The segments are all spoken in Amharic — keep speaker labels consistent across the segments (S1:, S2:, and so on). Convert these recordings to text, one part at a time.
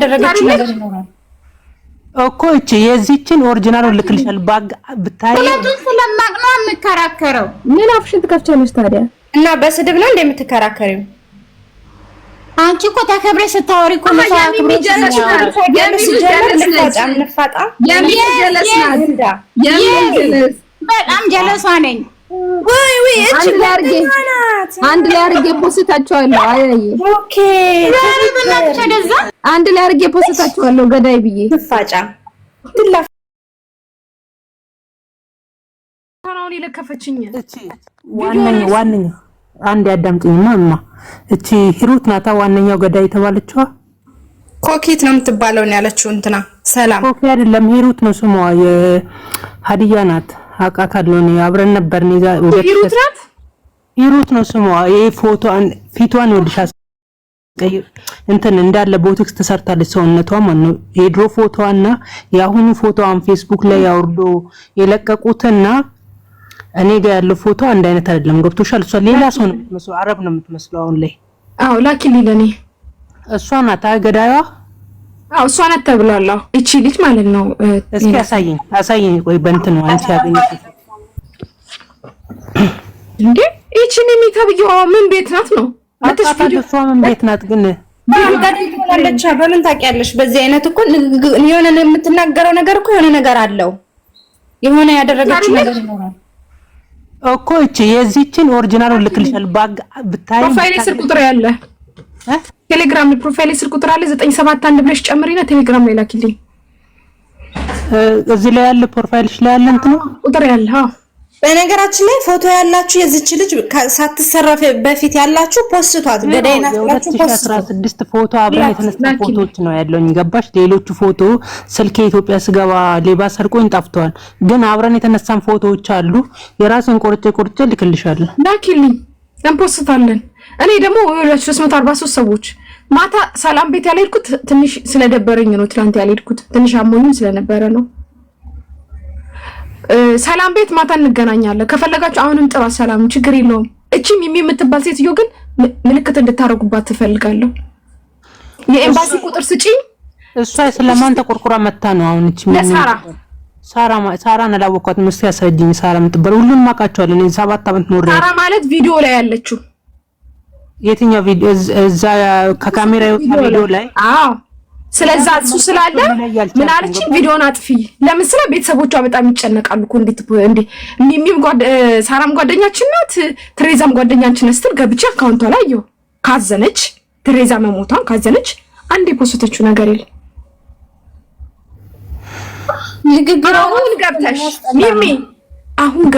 S1: ያደረገች ነገር ነው
S2: እኮ እቺ የዚችን ኦሪጂናሉን ልክልሻል ባግ ብታይ
S1: ሁለቱን ስለማቅነው የምከራከረው
S3: ምን አፍሽን ትከፍቻለሽ ታዲያ
S1: እና በስድብ ነው እንደምትከራከሪው አንቺ እኮ ተከብረሽ ስታወሪ እኮ ነው ታከብረሽ በጣም ጀለሷ ነኝ
S3: ወይ አንድ ላይ አርጌ ፖስታቸዋለሁ አይ
S1: ኦኬ
S3: አንድ ላይ አርጌ ፖስታቸዋለሁ ገዳይ ብዬ
S1: ትፋጫ ትላፍ
S3: ታራውን ይለከፈችኝ
S2: እቺ ዋነኛ አንድ ያዳምጪኝማ እቺ ሂሩት ናታ ዋነኛው ገዳይ የተባለችው
S1: ኮኪት ነው የምትባለው ነው ያለችው እንትና ሰላም
S2: ኮኪ አይደለም ሂሩት ነው ስሟ የሀዲያ ናት አቃታለሁ ነው አብረን ነበርን ሂሩት ነው ስሟ ይሄ ፎቶን ፊቷን ወልሻስ እንትን እንዳለ ቦቶክስ ተሰርታለች ሰውነቷ ማለት ነው የድሮ ፎቶዋና ያሁኑ ፎቶዋን ፌስቡክ ላይ ያወርዶ የለቀቁትና እኔ ጋር ያለው ፎቶ አንድ አይነት አይደለም ገብቶሻል እሷ ሌላ ሰው ነው የምትመስለው አረብ ነው የምትመስለው አሁን ላይ
S3: አዎ ላኪልኝ ለኔ
S2: እሷ ናት ገዳይዋ
S3: አዎ እሷ ናት ተብሏል እቺ ልጅ ማለት ነው
S2: እስኪ አሳየኝ ቆይ በእንትን ነው አንቺ ያገኘሽ
S3: እንዴ እቺ የሚታብየው ምን ቤት ናት ነው
S2: አትስፋደሷ ምን ቤት ናት ግን
S1: ታውቃለች በምን ታውቂያለሽ በዚህ አይነት እኮ የሆነ የምትናገረው ነገር እኮ የሆነ ነገር አለው የሆነ ያደረገችው ነገር ይኖራል
S2: እኮ እቺ የዚችን ኦሪጂናሉን ልክልሻል ባግ ብታይ
S3: ፕሮፋይል ስር ቁጥር ያለ ቴሌግራም ፕሮፋይል ስር ቁጥር አለ 971 ብለሽ ጨምሪና ቴሌግራም ላይ ላኪልኝ
S2: እዚህ ላይ ያለ ፕሮፋይልሽ ላይ ያለ እንት ነው
S3: ቁጥር ያለ
S1: በነገራችን ላይ ፎቶ ያላችሁ የዚች ልጅ ሳትሰረፍ በፊት ያላችሁ ፖስቷት ገዳይና ያላችሁ ፖስት
S2: 16 ፎቶ አብረን የተነሳ ፎቶዎች ነው ያለውኝ ገባሽ ሌሎቹ ፎቶ ስልክ ኢትዮጵያ ስገባ ሌባ ሰርቆኝ ጠፍቷል ግን አብረን የተነሳን ፎቶዎች አሉ የራስን ቆርጬ ልክልሻለሁ
S3: ላኪልኝ እንፖስታለን እኔ ደግሞ 343 ሰዎች ማታ ሰላም ቤት ያልሄድኩት ትንሽ ስለደበረኝ ነው ትላንት ያልሄድኩት ትንሽ አሞኝም ስለነበረ ነው ሰላም ቤት ማታ እንገናኛለን ከፈለጋችሁ አሁንም ጥራ ሰላም ችግር የለውም እቺም የምትባል ሴትዮ ግን ምልክት እንድታረጉባት ትፈልጋለሁ የኤምባሲ ቁጥር ስጪኝ
S2: እሷ ስለማን ተቆርቁራ መጣ ነው አሁን እቺ ሳራን አላወኳት መስት ያሰጅኝ ሳራ የምትባል ሁሉን ማቃቸዋለን 7 አመት ኖር
S3: ሳራ ማለት ቪዲዮ ላይ ያለችው
S2: የትኛው ቪዲዮ እዛ ከካሜራ የወጣ ቪዲዮ ላይ
S3: አዎ ስለዛ እሱ ስላለ ምን አለች ቪዲዮን አጥፊ ለምን ስለ ቤተሰቦቿ በጣም ይጨነቃሉ እኮ እንዴ ሚሚም ሳራም ጓደኛችን ናት ትሬዛም ጓደኛችን ስትል ገብቻ አካውንቷ ላይ ይው ካዘነች ትሬዛ መሞቷን ካዘነች አንዴ ፖስተችው ነገር የለ ንግግራውን ገብተሽ ሚሚ አሁን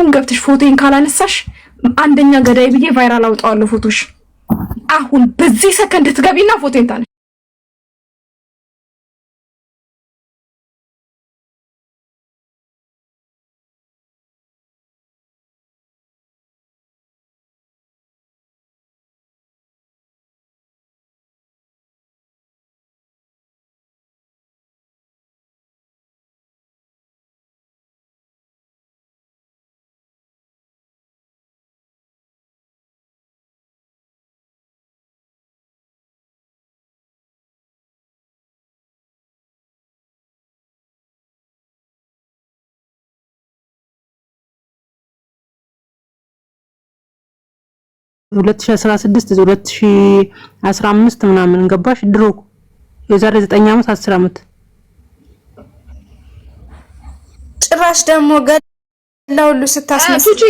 S3: ገብተሽ ፎቶን ካላነሳሽ አንደኛ ገዳይ ብዬ ቫይራል አውጣዋለሁ ፎቶሽ አሁን በዚህ ሰከንድ ትገቢና ፎቶን ታነሽ
S2: ሁለት ሺህ 2015 ምናምን ገባሽ ድሮ የዛሬ 9 አመት 10 አመት
S1: ጭራሽ ደግሞ ገላውሉ ስታስመስል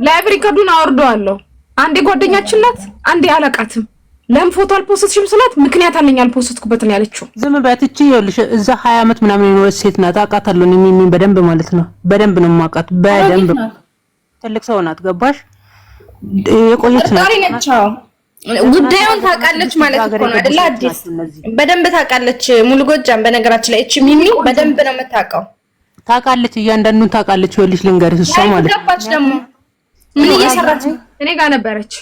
S3: ላይብሪ ካርዱን አወርደዋለሁ አንዴ ጓደኛችን ናት አንዴ አለቃትም ለምን ፎቶ አልፖስትሽም ስላት ምክንያት አለኝ አልፖስትኩበት ነው ያለችው
S2: ዝም በትቺ ይኸውልሽ እዛ 20 አመት ምናምን የኖረች ሴት ናት አቃታለሁ እኔ በደንብ ማለት ነው በደንብ ነው ማቃት በደንብ ትልቅ ሰው ናት ገባሽ የቆየች
S1: ነች ጉዳዩን ታውቃለች ማለት እኮ ነው አይደል አዲስ በደንብ ታውቃለች ሙሉ ጎጃም በነገራችን ላይ እቺ ሚሚ በደንብ ነው የምታውቀው
S2: ታውቃለች እያንዳንዱን ታውቃለች ወልሽ ልንገርሽ እሷ ማለት
S1: ገባች ደግሞ ምን እየሰራች
S3: እኔ ጋር ነበረች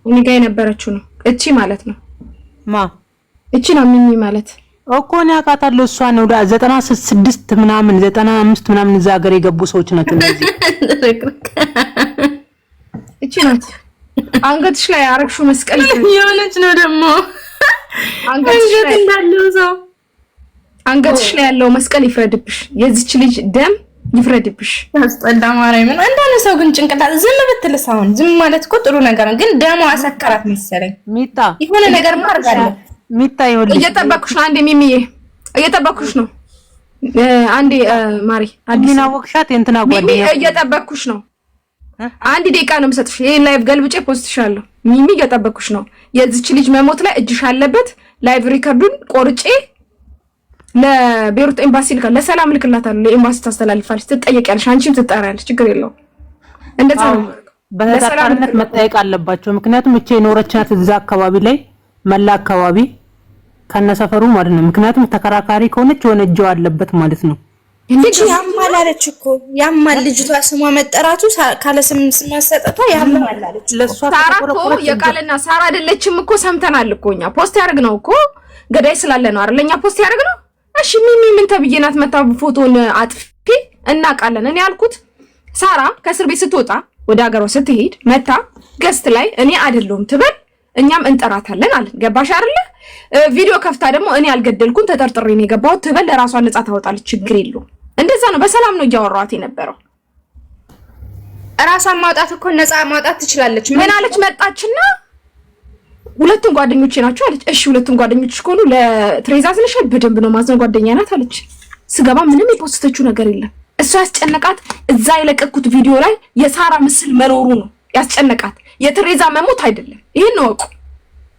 S3: እኔ ጋር የነበረችው ነው እቺ ማለት ነው እቺ ነው ሚሚ ማለት
S2: እኮ ነው አውቃታለሁ እሷ ነው 96 ምናምን 95 ምናምን እዛ ሀገር የገቡ ሰዎች ናቸው እንደዚህ
S3: እቺ ናት አንገትሽ ላይ አረግሹ መስቀል
S1: የሆነች ነው ደግሞ
S3: አንገትሽ ላይ ያለው መስቀል ይፍረድብሽ። የዚች ልጅ ደም ይፍረድብሽ።
S1: ያስጠላ ማርያምን። አንዳንድ ሰው ግን ጭንቅላት ዝም ብትልስ አሁን ዝም ማለት እኮ ጥሩ ነገር ነው፣ ግን ደሞ አሰከራት መሰለኝ።
S2: ሚጣ
S1: የሆነ ነገር ማርጋለ
S2: ሚጣ ይኸውልሽ፣
S3: እየጠበኩሽ ነው። አንዴ ሚሚዬ እየጠበኩሽ ነው። አንዴ ማሪ
S2: አዲስ አወቅሻት እንትና ጓደኛ
S3: እየጠበኩሽ ነው። አንድ ደቂቃ ነው የምሰጥሽ። ይሄን ላይቭ ገልብጬ ፖስትሻለሁ። ሚሚ እየጠበኩሽ ነው። የዚች ልጅ መሞት ላይ እጅሽ አለበት። ላይቭ ሪከርዱን ቆርጬ ለቤሩት ኤምባሲ ልካለሁ። ለሰላም ልክላታለሁ። ለኤምባሲ ታስተላልፋለች። ትጠየቂያለሽ፣ አንቺም ትጣሪያለሽ። ችግር የለውም። እንደዛ ነው።
S2: በተጣራነት መጠየቅ አለባቸው። ምክንያቱም እቺ የኖረች ናት እዛ አካባቢ ላይ መላ አካባቢ ከነሰፈሩ ማለት ነው። ምክንያቱም ተከራካሪ ከሆነች የሆነ እጅ አለበት ማለት ነው።
S1: ልጅ ያማል አለች እኮ ያማል። ልጅቷ ስሟ መጠራቱ ካለ ስም ማሰጠቷ ያማል አለች።
S3: ሳራ እኮ የቃልና ሳራ አይደለችም እኮ ሰምተናል እኮ እኛ ፖስት ያደርግነው እኮ ገዳይ ስላለ ነው አይደል? እኛ ፖስት ያደርግነው። እሺ ሚሚ ምን ተብዬናት መታ ፎቶን አጥፊ እናቃለን። እኔ ያልኩት ሳራ ከእስር ቤት ስትወጣ ወደ ሀገሯ ስትሄድ መታ ገስት ላይ እኔ አይደለሁም ትበል፣ እኛም እንጠራታለን አለን። ገባሽ አይደለ? ቪዲዮ ከፍታ ደግሞ እኔ አልገደልኩም ተጠርጥሬ ነው የገባሁት ትበል፣ ለራሷን ነፃ ታወጣለች። ችግር የለውም። እንደዛ ነው። በሰላም ነው እያወራኋት የነበረው።
S1: ራሷን ማውጣት እኮ ነፃ ማውጣት ትችላለች።
S3: ምን አለች? መጣችና ሁለቱም ጓደኞቼ ናቸው አለች። እሺ ሁለቱም ጓደኞችሽ ከሆኑ ለትሬዛ ስለሻል በደንብ ነው ማዘን ጓደኛ ናት አለች። ስገባ ምንም የፖስተችው ነገር የለም። እሷ ያስጨነቃት እዛ የለቀኩት ቪዲዮ ላይ የሳራ ምስል መኖሩ ነው ያስጨነቃት። የትሬዛ መሞት አይደለም። ይሄን ነው እኮ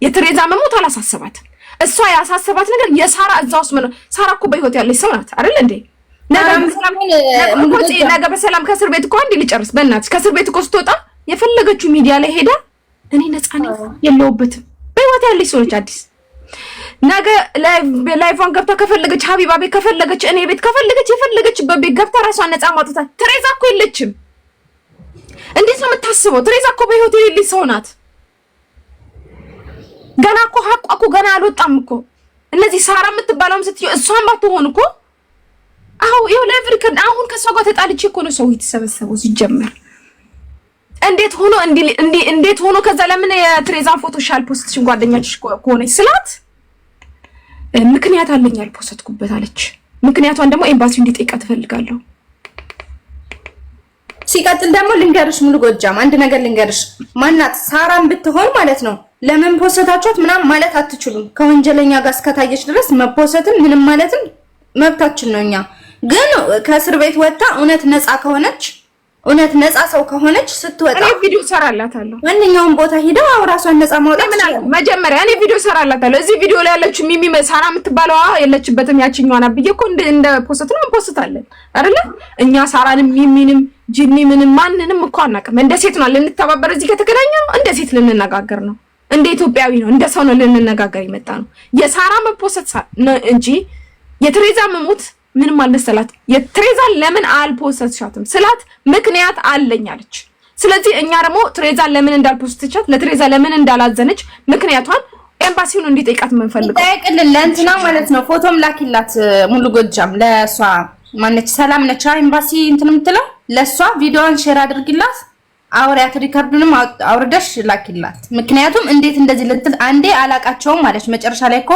S3: የትሬዛ መሞት አላሳሰባትም። እሷ ያሳሰባት ነገር የሳራ እዛ ውስጥ መኖር። ሳራ እኮ በህይወት ያለች ሰው ናት አይደል እንዴ? ነገ በሰላም ከእስር ቤት እኮ አንዴ ልጨርስ በእናትሽ። ከእስር ቤት እኮ ስትወጣ የፈለገችው ሚዲያ ላይ ሄዳ እኔ ነፃ ነኝ የለውበትም በህይወት ያለች ሰው ነች። አዲስ ነገ ላይቫን ገብታ ከፈለገች ሀቢባ ቤት ከፈለገች እኔ ቤት ከፈለገች የፈለገችበት ቤት ገብታ ራሷን ነፃ ማውጣት። ትሬዛ እኮ የለችም። እንዴት ነው የምታስበው? ትሬዛ እኮ በህይወት የሌለች ሰው ናት። ገና እኮ ሀቋ እኮ ገና አልወጣም እኮ። እነዚህ ሳራ የምትባለውም ስትዩ እሷን ባትሆን እኮ አው ይኸው ላይቭ ሪከርድ አሁን ከሷ ጋር ተጣልቼ እኮ ነው ሰው የተሰበሰበው ሲጀመር። እንዴት ሆኖ ከዛ ለምን የትሬዛን ፎቶሻል ፖስትሽን ጓደኛችሽ ከሆነች ስላት ምክንያት አለኝ አልፖስትኩበት አለች። ምክንያቷን ደግሞ ኤምባሲው እንዲጠይቃት ትፈልጋለሁ።
S1: ሲቀጥል ደግሞ ልንገርሽ ሙሉ ጎጃም አንድ ነገር ልንገርሽ። ማናት ሳራን ብትሆን ማለት ነው ለምን ፖስተታችሁት ምናምን ማለት አትችሉም። ከወንጀለኛ ጋር እስከታየች ድረስ መፖሰትም ምንም ማለትም መብታችን ነው። እኛ ግን ከእስር ቤት ወጣ እውነት ነፃ ከሆነች እውነት ነፃ ሰው ከሆነች ስትወጣ
S3: እኔ ቪዲዮ ሰራላታለሁ።
S1: ማንኛውም ቦታ ሄዳ ራሷን ነፃ ማውጣት
S3: መጀመሪያ እኔ ቪዲዮ ሰራላታለሁ። እዚህ ቪዲዮ ላይ ያለችው ሚሚ ሳራ የምትባለዋ የለችበትም። ያቺኛዋ ናት ብዬ እኮ እንደ ፖስት ነው እንፖስታለን አይደለ? እኛ ሳራንም ሚሚንም ጂኒ ምንም ማንንም እኮ አናውቅም። እንደ ሴት ነው ልንተባበር እዚህ ከተገናኘ ነው እንደ ሴት ልንነጋገር ነው። እንደ ኢትዮጵያዊ ነው እንደ ሰው ነው ልንነጋገር የመጣ ነው። የሳራ መፖሰት እንጂ የትሬዛ መሞት ምንም አልመሰላት። የትሬዛ ለምን አልፖስተሻትም ስላት ምክንያት አለኝ አለች። ስለዚህ እኛ ደግሞ ትሬዛን ለምን እንዳልፖስተቻት ለትሬዛ ለምን እንዳላዘነች ምክንያቷን ኤምባሲውን እንዲጠይቃት መንፈልገው
S1: ጠይቅልን። ለእንትና ማለት ነው ፎቶም ላኪላት ሙሉ ጎጃም ለሷ ማነች ሰላም ነች ኤምባሲ እንትን የምትለው ለሷ ቪዲዮን ሼር አድርጊላት። አውሪያት ሪከርዱንም አውርደሽ ላኪላት። ምክንያቱም እንዴት እንደዚህ ልትል አንዴ አላቃቸውም ማለች። መጨረሻ ላይ እኮ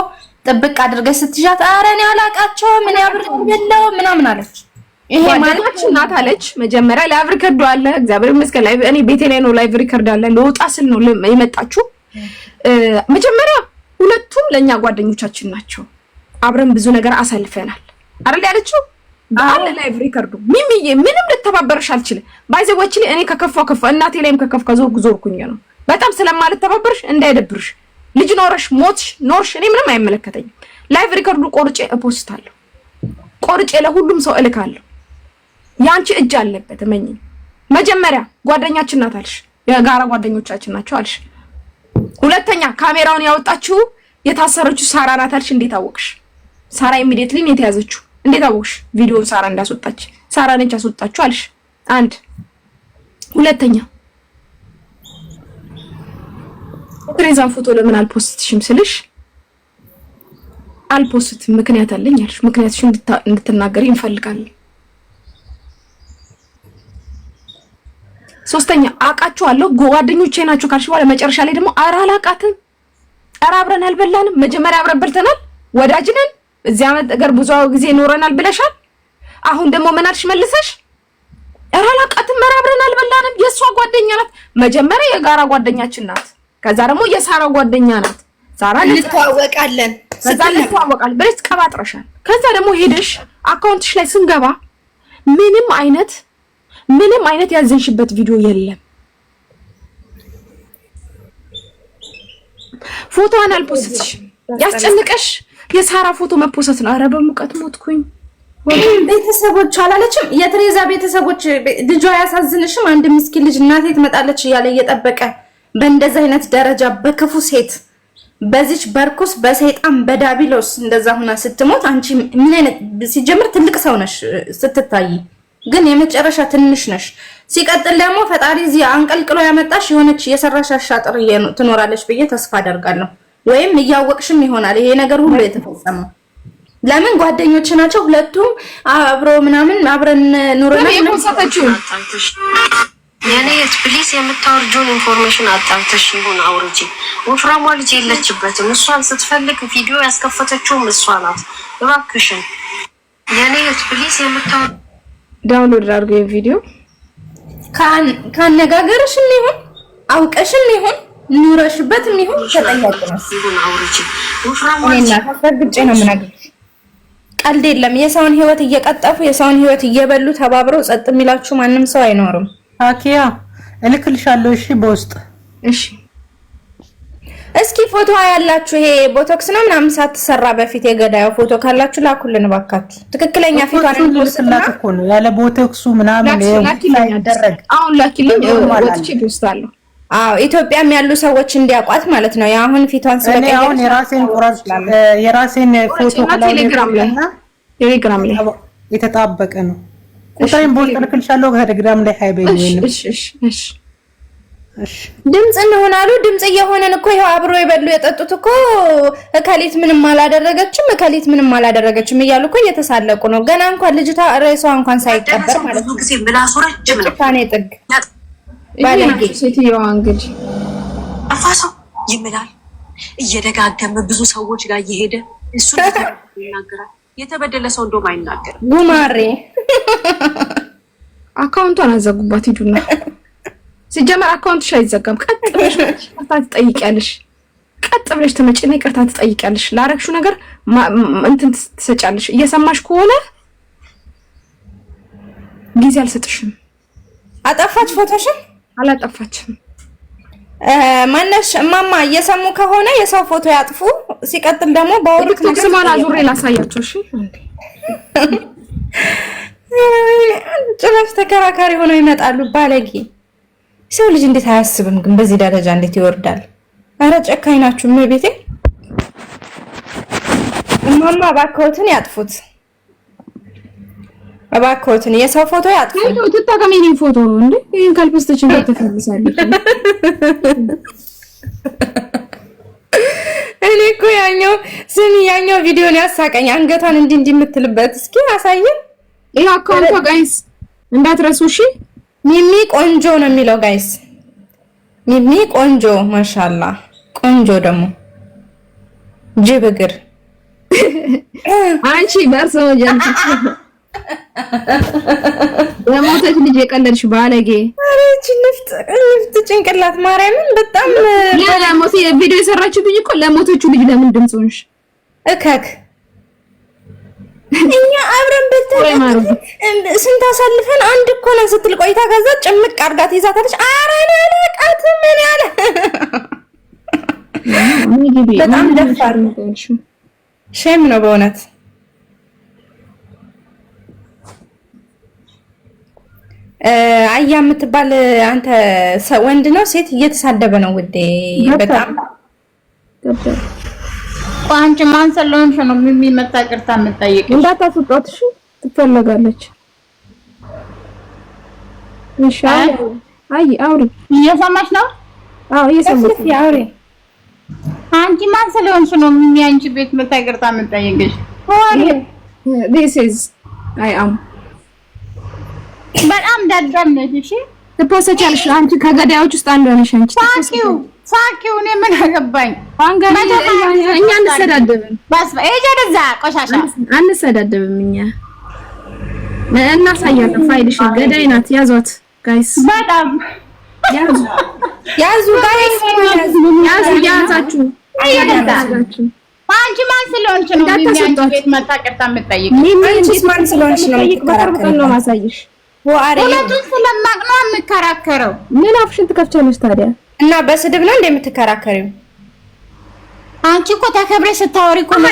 S1: ጥብቅ አድርገሽ ስትሻት ኧረ እኔ አላቃቸውም ምን ያብርልለው ምናምን አለች። ይሄ
S3: ማለት እናት አለች። መጀመሪያ ላይቭ ሪከርዱ አለ እግዚአብሔር ይመስገን ላይቭ እኔ ቤቴ ላይ ነው ላይቭ ሪከርድ አለ። ለወጣ ስል ነው የመጣችሁ። መጀመሪያ ሁለቱም ለኛ ጓደኞቻችን ናቸው። አብረን ብዙ ነገር አሳልፈናል አይደል ያለችው ባለ ላይቭ ሪከርዱ ሚሚዬ ምንም ልተባበርሽ አልችልም። ባይዘወች ላይ እኔ ከከፋ እናቴ ላይም ከከፋ ዞርኩኝ ነው በጣም ስለማልተባበርሽ እንዳይደብርሽ። ልጅ ኖርሽ ሞትሽ ኖርሽ እኔ ምንም አይመለከተኝም። ላይቭ ሪከርዱ ቆርጬ እፖስታለሁ። ቆርጬ ለሁሉም ሰው እልካለሁ። ያንቺ እጅ አለበት እመኚ። መጀመሪያ ጓደኛችን ናት አልሽ፣ የጋራ ጓደኞቻችን ናቸው አልሽ። ሁለተኛ ካሜራውን ያወጣችው የታሰረችው ሳራ ናት አልሽ። እንዴት አወቅሽ? ሳራ ኢሚዲየትሊ ነው የተያዘችው። እንዴት አወቅሽ? ቪዲዮ ሳራ እንዳስወጣች ሳራ ነች ያስወጣችው አልሽ። አንድ ሁለተኛ ትሬዛን ፎቶ ለምን አልፖስትሽም ስልሽ አልፖስትም ምክንያት አለኝ አልሽ። ምክንያትሽን እንድትናገሪ እንፈልጋለን። ሶስተኛ አውቃቸዋለሁ ጓደኞቼ ናቸው ካልሽ በኋላ መጨረሻ ላይ ደግሞ ኧረ አላውቃትም ኧረ አብረን አልበላንም። መጀመሪያ አብረን በልተናል፣ ወዳጅ ነን፣ እዚያ ነገር ብዙ ጊዜ ኖረናል ብለሻል። አሁን ደግሞ ምን አልሽ መልሰሽ? ኧረ አላውቃትም፣ ኧረ አብረን አልበላንም። የእሷ ጓደኛ ናት። መጀመሪያ የጋራ ጓደኛችን ናት። ከዛ ደግሞ የሳራ ጓደኛ ናት። ሳራ
S1: እንተዋወቃለን፣
S3: ከዛ እንተዋወቃለን ብለሽ ቀባጥረሻል። ከዛ ደግሞ ሄደሽ አካውንትሽ ላይ ስንገባ ምንም አይነት ያዘንሽበት ቪዲዮ የለም። ፎቶዋን አልፖስትሽ። ያስጨንቀሽ የሳራ ፎቶ መፖሰት ነው። ኧረ በሙቀት ሞትኩኝ።
S1: ቤተሰቦች አላለችም። የትሬዛ ቤተሰቦች ልጇ ያሳዝንሽም። አንድ ምስኪን ልጅ እናቴ ትመጣለች እያለ እየጠበቀ በእንደዚህ አይነት ደረጃ በክፉ ሴት በዚች በርኩስ በሰይጣን በዳቢሎስ እንደዛ ሆና ስትሞት አንቺ ምን አይነት ሲጀምር ትልቅ ሰው ነሽ ስትታይ፣ ግን የመጨረሻ ትንሽ ነሽ። ሲቀጥል ደግሞ ፈጣሪ እዚህ አንቀልቅሎ ያመጣሽ የሆነች የሰራሽ አሻጥር ትኖራለች ብዬ ተስፋ አደርጋለሁ። ወይም እያወቅሽም ይሆናል ይሄ ነገር ሁሉ የተፈጸመው። ለምን ጓደኞች ናቸው ሁለቱም አብሮ ምናምን አብረን ኑረና
S3: የቆሰተችው
S4: የኔ ፕሊስ የምታወርጂውን ኢንፎርሜሽን አጣርተሽ ይሁን አውርጂ። ወፍራሟ ልጅ የለችበትም። እሷን ስትፈልግ ቪዲዮ ያስከፈተችውም እሷ ናት። እባክሽን የኔ ፕሊስ የምታወር
S3: ዳውንሎድ አድርገው ቪዲዮ
S1: ካነጋገርሽም ይሁን አውቀሽም ይሁን ኑረሽበትም ይሁን ተጠያቂ ነው።
S4: ይሁን አውርጂ። ወፍራሟ
S1: ልጅ ታፈግጬ ነው የምናገርሽ። ቀልድ የለም። የሰውን ህይወት እየቀጠፉ የሰውን ህይወት እየበሉ ተባብረው ጸጥ የሚላችሁ ማንም ሰው አይኖርም።
S2: አኪያ እልክልሻለሁ። እሺ በውስጥ
S1: እሺ። እስኪ ፎቶ ያላችሁ ይሄ ቦቶክስ ነው ምናምን ሳትሰራ በፊት የገዳዩ ፎቶ ካላችሁ ላኩልን ባካችሁ። ትክክለኛ ፊቷን
S2: ልስላት እኮ ነው ያለ ቦቶክሱ ምናምን ያደረግ።
S3: አሁን ላኪልኝ ወጥቼ ይወስዳለሁ።
S1: አዎ ኢትዮጵያም ያሉ ሰዎች እንዲያቋት ማለት ነው። አሁን ፊቷን
S2: ስለቀየረ እኔ አሁን የራሴን ፎቶ
S3: ቴሌግራም ላይ
S2: የተጣበቀ ነው። ቁጥሬን ቦልጥ ልክልሻለሁ። ከቴሌግራም ላይ ሃይበኝ ነው።
S3: እሺ
S1: ድምጽ እንሆናሉ። ድምጽ እየሆነን እኮ ይሄው አብሮ የበሉ የጠጡት እኮ እከሊት ምንም አላደረገችም እያሉ እኮ እየተሳለቁ ነው። ገና እንኳን ልጅቷ ርዕሷ እንኳን ሳይቀበር ማለት ነው። ጭካኔ ጥግ ባለጌ
S3: ሴትዮዋ እንግዲህ
S4: አፋሰው ይምላል እየደጋገመ ብዙ ሰዎች ጋር እየሄደ እሱ ይናገራል። የተበደለ ሰው እንደውም አይናገርም።
S1: ጉማሬ
S3: አካውንቷን አዘጉባት። ሂዱና ሲጀመር አካውንትሽ አይዘጋም። ቀጥ ብለሽ ይቅርታ ትጠይቂያለሽ። ቀጥ ብለሽ ትመጪና ይቅርታ ትጠይቂያለሽ። ላረግሽው ነገር እንትን ትሰጫለሽ። እየሰማሽ ከሆነ ጊዜ አልሰጥሽም።
S1: አጠፋች ፎቶሽን
S3: አላጠፋችም።
S1: ማነሽ እማማ እየሰሙ ከሆነ የሰው ፎቶ ያጥፉ። ሲቀጥል ደግሞ ባውሩት
S3: ነገር ስማና ዙሬ ላሳያችሁ። እሺ
S1: ጭራሽ ተከራካሪ ሆነው ይመጣሉ። ባለጌ ሰው ልጅ እንዴት አያስብም ግን በዚህ ደረጃ እንዴት ይወርዳል? አረ ጨካኝ ናችሁ። ቤቴ እማማ እባክዎትን ያጥፉት። እባክዎትን የሰው ፎቶ ያጥፉ።
S3: ትጠቀሚኝ ፎቶ ነው እንዴ? ይሄን ካልፖስተችን ተፈልሳለች።
S1: እኔ እኮ ያኛው ቪዲዮን ያሳቀኝ አንገቷን እንዲህ የምትልበት እስኪ አሳየን።
S3: ይሄ አካውንቷ ጋይስ እንዳትረሱ እሺ።
S1: ሚሚ ቆንጆ ነው የሚለው ጋይስ። ሚሚ ቆንጆ ማሻአላ ቆንጆ ደግሞ ጅብግር
S3: አንቺ በርሶ ጀንቺ ለሞተች ልጅ የቀለድሽ ባለጌ።
S1: አረች ንፍጥ ጭንቅላት ማርያምን በጣም
S3: ለሞት ቪዲዮ የሰራችብኝ እኮ ለሞተችው ልጅ ለምን ድምጽ ሆንሽ እከክ
S1: እኛ አብረን በልተን ስንት አሳልፈን አንድ እኮ ነው ስትል ቆይታ ከዛ ጭምቅ አርጋት ይዛታለች። አራና ለቃት ምን ያለ በጣም ደፋር ነው። ሼም ነው በእውነት። አያ የምትባል አንተ ወንድ ነው ሴት እየተሳደበ ነው ውዴ። በጣም
S5: አንቺ ማን ስለሆንሽ ነው የሚመጣ ቅርታ የምትጠይቅ?
S3: እንዳታስወጣት እሺ። ትፈልጋለች። እሺ አይ አውሪ።
S5: እየሰማሽ ነው?
S3: አዎ እየሰማሽ
S1: ነው። አውሪ።
S5: አንቺ ማን ስለሆንሽ ነው የሚያንቺ ቤት መጣ ቅርታ የምትጠይቅሽ?
S3: this is I am
S5: በጣም ደደብ ነሽ። እሺ
S3: ትፖሰቻለሽ። አንቺ ከገዳዮች ውስጥ አንዷ ነሽ። አንቺ
S5: ሳኪው እኔ ምን አገባኝ?
S3: እኛ አንሰዳደብም።
S5: ባስ እዛ ቆሻሻ
S3: አንሰዳደብም። እኛ እናሳያለን። ፋይልሽ ገዳይ ናት። ያዟት ጋይስ፣
S5: በጣም
S1: ያዙ ጋይስ፣
S3: ያዛችሁ።
S5: አንቺ ማን ስለሆንሽ ነው የሚያንቺ ቤት መጣ ቅርታ የምትጠይቅ?
S1: አንቺስ ማን ስለሆንሽ ነው
S3: የምትከራከረው? ማሳይሽ
S5: ሁለቱን ስለማቅ ነው የምከራከረው።
S3: ምን አፍሽን ትከፍቻለሽ ታዲያ?
S1: እና በስድብ ነው እንደምትከራከሪው?
S5: አንቺ እኮ ተከብሬ ስታወሪ እኮ ነው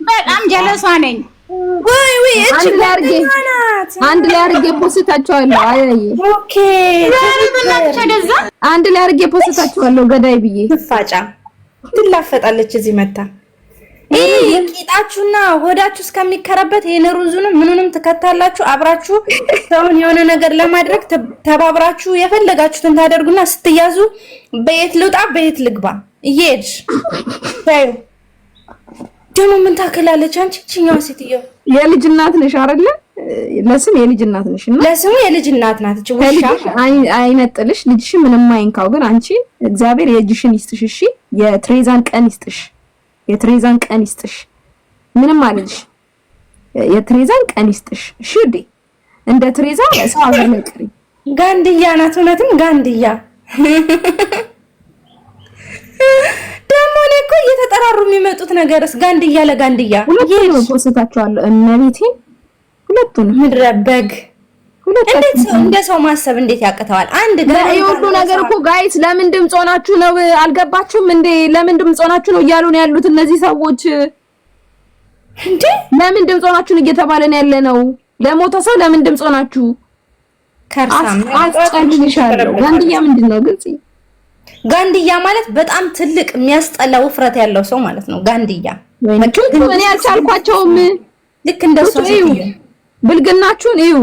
S5: በጣም ጀለሷ ነኝ።
S1: ወይ
S3: አንድ ላይ አድርጌ ፖስታቸዋለሁ።
S1: ኦኬ
S3: አንድ ላይ አድርጌ ፖስታቸዋለሁ። ገዳይ ብዬ
S1: ትፋጫ ትላፈጣለች እዚህ መታ። ቂጣችሁና ሆዳችሁ እስከሚከረበት የነሩዙንም ምኑንም ትከታላችሁ። አብራችሁ ሰውን የሆነ ነገር ለማድረግ ተባብራችሁ የፈለጋችሁትን ታደርጉና ስትያዙ በየት ልውጣ በየት ልግባ እየሄድሽ ታዩ። ደግሞ ምን ታከላለች አንቺ? እቺኛዋ ሴትዮ
S3: የልጅ እናት ነሽ አይደለ? ለስም የልጅ እናት ነሽ እና
S1: ለስሙ የልጅ እናት ናት። እቺ ውሻ
S3: አይነጥልሽ። ልጅሽ ምንም አይንካው። ግን አንቺ እግዚአብሔር የእጅሽን ይስጥሽ። እሺ የትሬዛን ቀን ይስጥሽ። የትሬዛን ቀን ይስጥሽ። ምንም አልልሽ። የትሬዛን ቀን ይስጥሽ። እሺ እንዴ እንደ ትሬዛ ሰው አገር ነቅሪ።
S1: ጋንድያ ናት። እውነትም ጋንድያ። ደግሞ እኔ እኮ እየተጠራሩ የሚመጡት ነገርስ ጋንድያ ለጋንድያ
S3: ሁለቱንም ፖስታቸዋለሁ። እመቤቴ ሁለቱንም
S1: ምድረ በግ። እንዴት ሰው እንደ ሰው ማሰብ እንዴት ያቅተዋል? አንድ ጋር
S3: ይሁሉ ነገር እኮ ጋይስ ለምን ድምጽ ሆናችሁ ነው? አልገባችሁም እንዴ? ለምን ድምጽ ሆናችሁ ነው እያሉ ነው ያሉት እነዚህ ሰዎች እንዴ? ለምን ድምጽ ሆናችሁ ነው እየተባለን ያለ ነው? ለሞተ ሰው ለምን ድምጽ ሆናችሁ?
S1: ከርሳም
S3: አስጨልልሻለሁ። ጋንድያ ምንድነው? ግልጽ
S1: ጋንድያ ማለት በጣም ትልቅ የሚያስጠላ ውፍረት ያለው ሰው ማለት ነው። ጋንድያ
S3: እኔ አልቻልኳቸውም።
S1: ልክ እንደሱ
S3: ብልግናችሁን እዩ።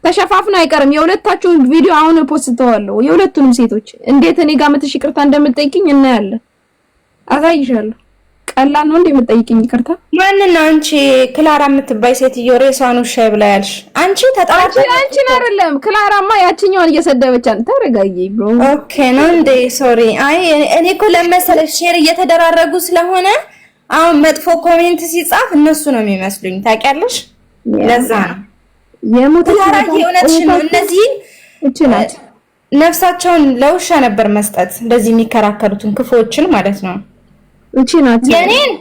S3: ተሸፋፍና አይቀርም። የሁለታችሁን ቪዲዮ አሁን ፖስተዋለሁ። የሁለቱንም ሴቶች እንዴት እኔ ጋር መተሽ ይቅርታ እንደምትጠይቂኝ እናያለን። አሳይሻለሁ። ቀላል ነው እንዴ የምትጠይቂኝ ይቅርታ?
S1: ማንና አንቺ ክላራ የምትባይ ሴትዮ ሬሷን ውሻ ብላ ያልሽ አንቺ ተጣጣ።
S3: አንቺን አይደለም ክላራማ ያቺኛውን እየሰደበቻን። ተረጋጊ ብሮ።
S1: ኦኬ ነው እንዴ? ሶሪ። አይ እኔ እኮ ለመሰለሽ ሼር እየተደራረጉ ስለሆነ አሁን መጥፎ ኮሜንት ሲጻፍ እነሱ ነው የሚመስሉኝ። ታውቂያለሽ? ለዛ ነው
S3: የሞተ
S1: ታራቂ እውነትሽ ነው። እነዚህ
S3: እችናት
S1: ነፍሳቸውን ለውሻ ነበር መስጠት። እንደዚህ የሚከራከሩትን ክፎችን ማለት ነው።
S3: እችናት
S1: የኔን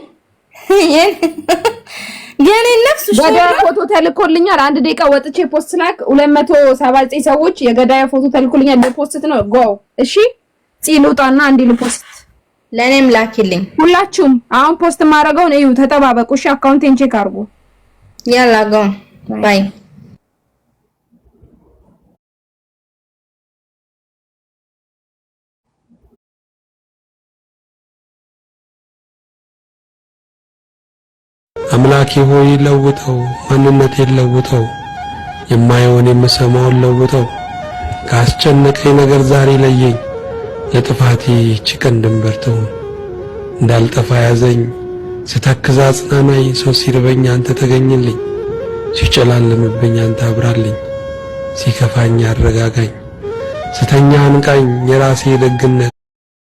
S1: ነፍስ
S3: ገዳይ ፎቶ ተልኮልኛል። 1 ደቂቃ ወጥቼ ፖስት ላክ 279 ሰዎች የገዳይ ፎቶ ተልኮልኛል። ለፖስት ነው ጎ እሺ ጽሉጣና አንዴ ለፖስት
S1: ለኔም ላኪልኝ።
S3: ሁላችሁም አሁን ፖስት ማድረገውን እዩ። ተጠባበቁ እሺ። አካውንቴን ቼክ አድርጉ።
S1: ያላ ጎ ባይ
S6: አምላኬ ሆይ ለውጠው፣ ማንነቴን ለውጠው፣ የማየውን የምሰማውን ለውጠው፣ ካስጨነቀኝ ነገር ዛሬ ለየኝ፣ ለጥፋቴ ችቀን ድንበር ትሁን፣ እንዳልጠፋ ያዘኝ፣ ስተክዝ አጽናናኝ፣ ሰው ሲርበኝ አንተ ተገኝልኝ፣ ሲጨላለምብኝ አንተ አብራልኝ፣ ሲከፋኝ አረጋጋኝ፣ ስተኛ አንቃኝ የራሴ ደግነት